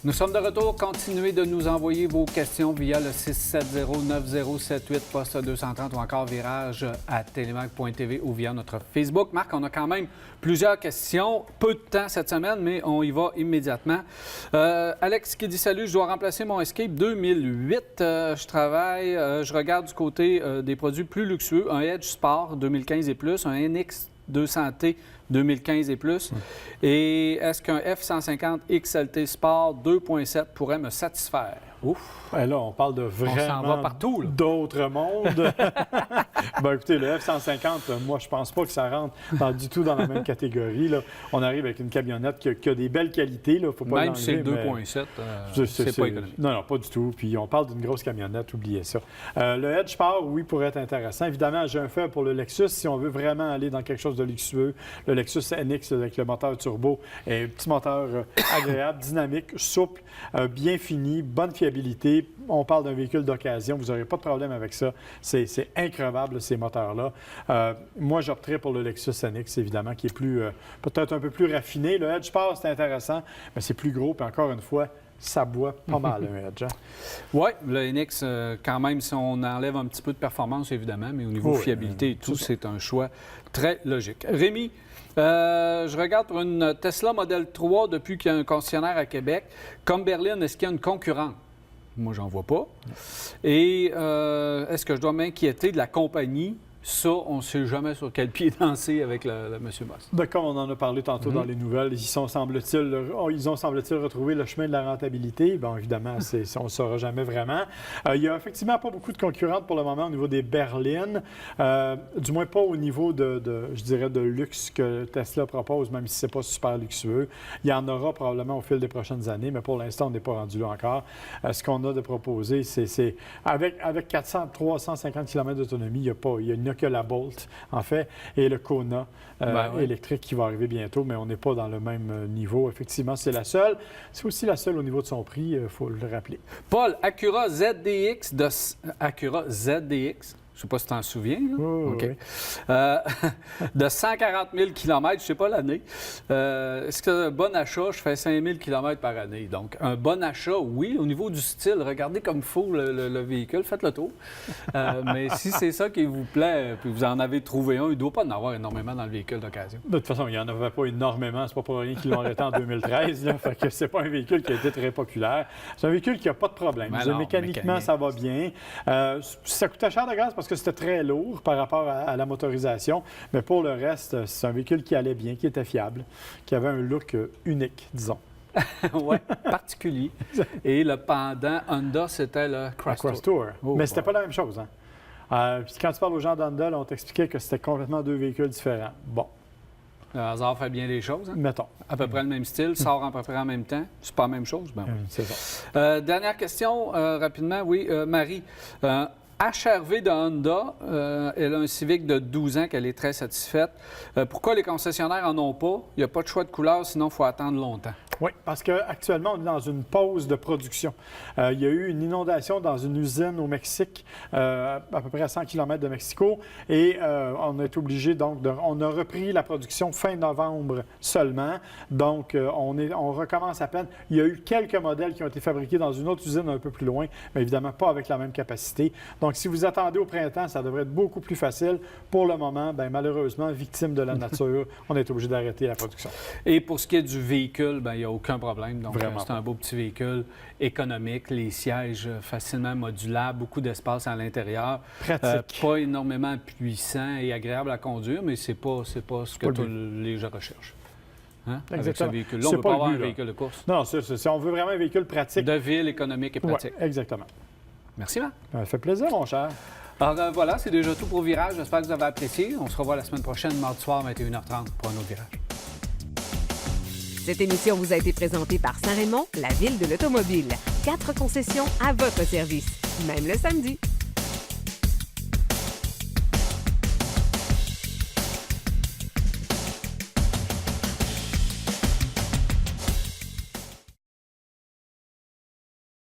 Nous sommes de retour. Continuez de nous envoyer vos questions via le 670-9078, poste 230 ou encore virage à télémac.tv ou via notre Facebook. Marc, on a quand même plusieurs questions. Peu de temps cette semaine, mais on y va immédiatement. Alex qui dit « Salut, je dois remplacer mon Escape 2008. Je travaille, je regarde du côté des produits plus luxueux, un Edge Sport 2015 et plus, un NX 200T 2015 et plus. Et est-ce qu'un F-150 XLT Sport 2.7 pourrait me satisfaire? Ouf! Ben là, on parle de vraiment on s'en va partout, là. D'autres mondes. Ben écoutez, le F-150, moi, je pense pas que ça rentre du tout dans la même catégorie. Là. On arrive avec une camionnette qui a des belles qualités. Là. Faut pas même si c'est le 2.7, c'est pas économique. Non, pas du tout. Puis on parle d'une grosse camionnette, oubliez ça. Le Edge Sport, oui, pourrait être intéressant. Évidemment, j'ai un faible pour le Lexus. Si on veut vraiment aller dans quelque chose de luxueux, le Lexus NX avec le moteur turbo, un petit moteur agréable, dynamique, souple, bien fini, bonne fiabilité. On parle d'un véhicule d'occasion, vous n'aurez pas de problème avec ça. C'est increvable, ces moteurs-là. Moi, j'opterais pour le Lexus NX, évidemment, qui est peut-être un peu plus raffiné. Le Edge Sport, c'est intéressant, mais c'est plus gros. Puis encore une fois, ça boit pas mal, un Edge. Hein? Oui, le NX, quand même, si on enlève un petit peu de performance, évidemment, mais au niveau fiabilité et tout, c'est un choix très logique. Rémi, je regarde pour une Tesla Model 3 depuis qu'il y a un concessionnaire à Québec. Comme Berlin, est-ce qu'il y a une concurrente? Moi, j'en vois pas. Et est-ce que je dois m'inquiéter de la compagnie? Ça, on ne sait jamais sur quel pied danser avec le M. Boss. Ben, comme on en a parlé tantôt dans les nouvelles, ils ont, semble-t-il, retrouvé le chemin de la rentabilité. Bon, évidemment, on ne le saura jamais vraiment. Il n'y a effectivement pas beaucoup de concurrentes pour le moment au niveau des berlines, du moins pas au niveau je dirais, de luxe que Tesla propose, même si ce n'est pas super luxueux. Il y en aura probablement au fil des prochaines années, mais pour l'instant, on n'est pas rendu là encore. Ce qu'on a de proposer, c'est avec 400-350 km d'autonomie, il n'y a que la Bolt, en fait, et le Kona électrique qui va arriver bientôt, mais on n'est pas dans le même niveau. Effectivement, c'est la seule. C'est aussi la seule au niveau de son prix, il faut le rappeler. Paul, Acura ZDX je ne sais pas si tu t'en souviens. Là. Oh, OK. Oui. De 140 000 km, je ne sais pas l'année. Est-ce que c'est un bon achat? Je fais 5 000 km par année. Donc, un bon achat, oui. Au niveau du style, regardez comme il faut le véhicule, faites le tour. Mais si c'est ça qui vous plaît, puis vous en avez trouvé un, il ne doit pas en avoir énormément dans le véhicule d'occasion. De toute façon, il n'y en avait pas énormément. C'est pas pour rien qu'ils l'ont arrêté en 2013. Là, fait que c'est pas un véhicule qui a été très populaire. C'est un véhicule qui n'a pas de problème. Mécaniquement, ça va bien. Ça coûtait cher de gaz parce que c'était très lourd par rapport à la motorisation. Mais pour le reste, c'est un véhicule qui allait bien, qui était fiable, qui avait un look unique, disons. Oui, particulier. Et le pendant Honda, c'était le Cross Tour. Oh, mais c'était pas la même chose. Hein? Puis quand tu parles aux gens d'Honda, on t'expliquait que c'était complètement deux véhicules différents. Bon. Le hasard fait bien les choses. Hein? Mettons. À peu près le même style, sort à peu près en même temps. C'est pas la même chose? Ben, oui. C'est ça. Dernière question, rapidement. Oui, Marie. HRV de Honda, elle a un Civic de 12 ans qu'elle est très satisfaite. Pourquoi les concessionnaires n'en ont pas? Il n'y a pas de choix de couleur, sinon il faut attendre longtemps. Oui, parce qu'actuellement, on est dans une pause de production. Il y a eu une inondation dans une usine au Mexique, à peu près à 100 km de Mexico, et on a été obligé, donc, on a repris la production fin novembre seulement. Donc, on recommence à peine. Il y a eu quelques modèles qui ont été fabriqués dans une autre usine un peu plus loin, mais évidemment pas avec la même capacité. Donc, si vous attendez au printemps, ça devrait être beaucoup plus facile. Pour le moment, bien, malheureusement, victime de la nature, on est obligé d'arrêter la production. Et pour ce qui est du véhicule, bien, il n'y a aucun problème. Donc, Vraiment. c'est un beau petit véhicule économique, les sièges facilement modulables, beaucoup d'espace à l'intérieur. Pratique. Pas énormément puissant et agréable à conduire, mais c'est pas ce que tous les gens recherchent. Hein? Avec ce véhicule-là, on ne veut pas avoir un véhicule de course. Non, on veut vraiment un véhicule pratique. De ville, économique et pratique. Ouais, exactement. Merci, Marc. Ça fait plaisir, mon cher. Alors voilà, c'est déjà tout pour Virage. J'espère que vous avez apprécié. On se revoit la semaine prochaine, mardi soir, 21h30, pour un autre Virage. Cette émission vous a été présentée par Saint-Raymond, la ville de l'automobile. 4 concessions à votre service, même le samedi.